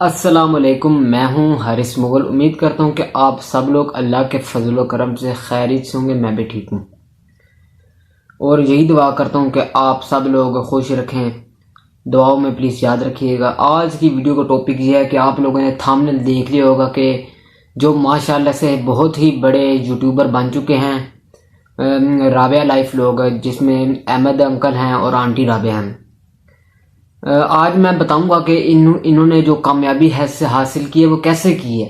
السلام علیکم، میں ہوں حارث مغل۔ امید کرتا ہوں کہ آپ سب لوگ اللہ کے فضل و کرم سے خیریت سے ہوں گے۔ میں بھی ٹھیک ہوں اور یہی دعا کرتا ہوں کہ آپ سب لوگ خوش رکھیں، دعاؤں میں پلیز یاد رکھیے گا۔ آج کی ویڈیو کا ٹاپک یہ ہے کہ آپ لوگوں نے تھامنیل دیکھ لیا ہوگا کہ جو ماشاءاللہ سے بہت ہی بڑے یوٹیوبر بن چکے ہیں، رابعہ لائف لوگ، جس میں احمد انکل ہیں اور آنٹی رابعہ ہیں۔ آج میں بتاؤں گا کہ انہوں نے جو کامیابی حاصل کی ہے وہ کیسے کی ہے۔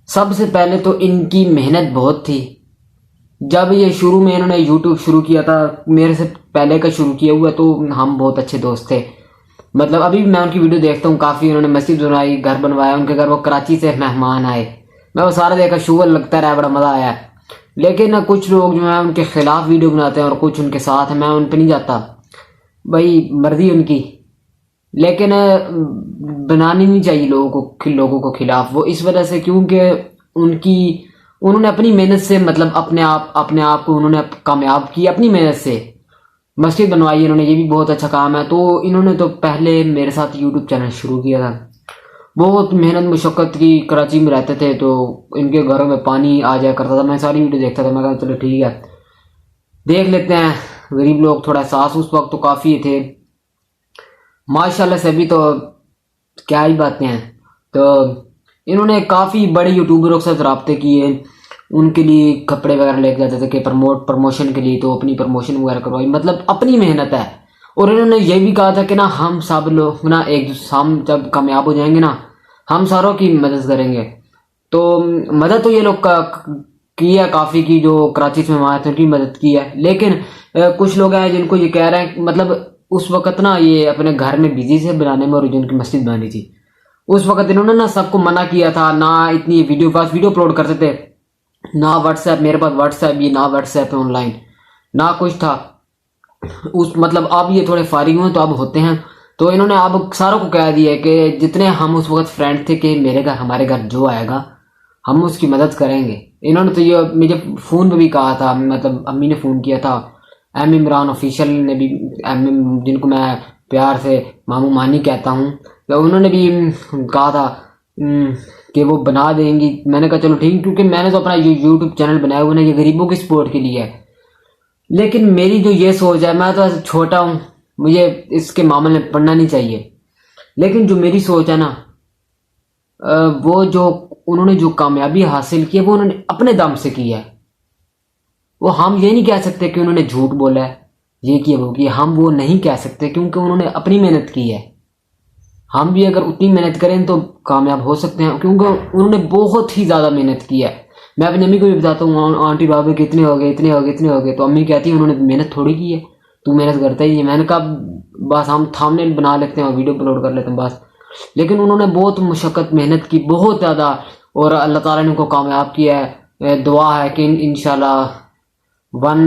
سب سے پہلے تو ان کی محنت بہت تھی۔ جب یہ شروع میں انہوں نے یوٹیوب شروع کیا تھا، میرے سے پہلے کا شروع کیا ہوا، تو ہم بہت اچھے دوست تھے۔ مطلب ابھی بھی میں ان کی ویڈیو دیکھتا ہوں، کافی انہوں نے مسجد بنوائی، گھر بنوایا، ان کے گھر وہ کراچی سے مہمان آئے، میں وہ سارا دیکھا، شوگر لگتا رہا، بڑا مزہ آیا۔ لیکن کچھ لوگ جو ہیں ان کے خلاف ویڈیو بناتے ہیں اور کچھ ان کے ساتھ ہیں، میں ان پہ نہیں جاتا، بھائی مرضی ان کی، لیکن بنانی نہیں چاہیے لوگوں کو خلاف۔ وہ اس وجہ سے کیونکہ انہوں نے اپنی محنت سے، مطلب اپنے آپ کو انہوں نے کامیاب کی اپنی محنت سے۔ مسجد بنوائی انہوں نے، یہ بھی بہت اچھا کام ہے۔ تو انہوں نے تو پہلے میرے ساتھ یوٹیوب چینل شروع کیا تھا، بہت محنت مشقت کی، کراچی میں رہتے تھے تو ان کے گھروں میں پانی آ جایا کرتا تھا، میں ساری ویڈیو دیکھتا تھا، میں کہا چلو ٹھیک ہے دیکھ لیتے ہیں، غریب لوگ تھوڑا احساس اس وقت تو کافی تھے ماشاءاللہ سے، بھی تو کیا ہی باتیں ہیں۔ تو انہوں نے کافی بڑے یوٹیوبروں کے ساتھ رابطے کیے، ان کے لیے کپڑے وغیرہ لے کے جاتے تھے کہ پروموشن کے لیے، تو اپنی پروموشن وغیرہ کروائی، مطلب اپنی محنت ہے۔ اور انہوں نے یہ بھی کہا تھا کہ نا ہم سب لوگ نا ہم جب کامیاب ہو جائیں گے نا، ہم ساروں کی مدد کریں گے۔ تو مدد تو یہ لوگ کی ہے کافی کی، جو کراچی سے مہمان تھے ان کی مدد کی ہے۔ لیکن کچھ لوگ ہیں جن کو یہ کہہ رہے ہیں، مطلب اس وقت نا یہ اپنے گھر میں بزی سے بنانے میں، اور جن کی مسجد بنانی تھی اس وقت انہوں نے نا سب کو منع کیا تھا، نہ اتنی ویڈیو اپلوڈ کرتے تھے، نہ واٹس ایپ، میرے پاس واٹس ایپ بھی نہ واٹس ایپ آن لائن نہ کچھ تھا مطلب اب یہ تھوڑے فارغ ہوئے تو اب ہوتے ہیں، تو انہوں نے اب ساروں کو کہہ دیا کہ جتنے ہم اس وقت فرینڈ تھے کہ ہمارے گھر جو آئے گا ہم اس کی مدد کریں گے۔ انہوں نے تو یہ مجھے فون پہ بھی کہا تھا، مطلب امی نے فون کیا تھا، ایم عمران آفیشیل نے بھی، جن کو میں پیار سے ماموں مانی کہتا ہوں، تو انہوں نے بھی کہا تھا کہ وہ بنا دیں گی۔ میں نے کہا چلو ٹھیک، کیونکہ میں نے تو اپنا یوٹیوب چینل بنایا ہوا ہے، یہ غریبوں کی سپورٹ کے لیے ہے۔ لیکن میری جو یہ سوچ ہے، میں تو ایسے چھوٹا ہوں، مجھے اس کے معاملے میں پڑھنا نہیں چاہیے، لیکن جو میری سوچ ہے نا، وہ جو انہوں نے جو کامیابی حاصل کی ہے وہ انہوں نے اپنے دم سے کی ہے۔ وہ ہم یہ نہیں کہہ سکتے کہ انہوں نے جھوٹ بولا ہے، یہ کیا وہ کیا، ہم وہ نہیں کہہ سکتے کیونکہ انہوں نے اپنی محنت کی ہے۔ ہم بھی اگر اتنی محنت کریں تو کامیاب ہو سکتے ہیں، کیونکہ انہوں نے بہت ہی زیادہ محنت کی ہے۔ میں اپنی امی کو بھی بتاتا ہوں، آنٹی بابے کتنے ہو گئے، تو امی کہتی ہیں انہوں نے محنت تھوڑی کی ہے، تو محنت کرتا ہی ہے۔ میں نے کہا بس ہم تھامنیل بنا لیتے ہیں اور ویڈیو اپلوڈ کر لیتے ہیں بس، لیکن انہوں نے بہت مشقت محنت کی، بہت زیادہ، اور اللہ تعالیٰ نے ان کو کامیاب کیا ہے۔ دعا ہے کہ انشاءاللہ 1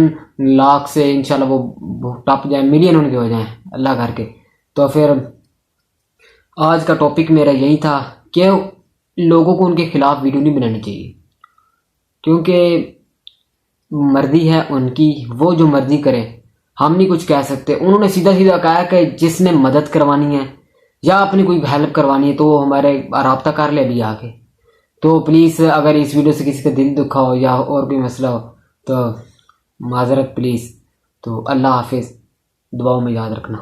لاکھ سے انشاءاللہ وہ ٹپ جائیں، ملین ان کے ہو جائیں اللہ کر کے۔ تو پھر آج کا ٹاپک میرا یہی تھا کہ لوگوں کو ان کے خلاف ویڈیو نہیں بنانی چاہیے، کیونکہ مرضی ہے ان کی، وہ جو مرضی کرے، ہم نہیں کچھ کہہ سکتے۔ انہوں نے سیدھا کہا کہ جس نے مدد کروانی ہے یا اپنی کوئی ہیلپ کروانی ہے تو وہ ہمارے رابطہ کر لے ابھی آ کے۔ تو پلیز اگر اس ویڈیو سے کسی کا دل دکھا ہو یا اور کوئی مسئلہ ہو تو معذرت پلیز۔ تو اللہ حافظ، دعاؤں میں یاد رکھنا۔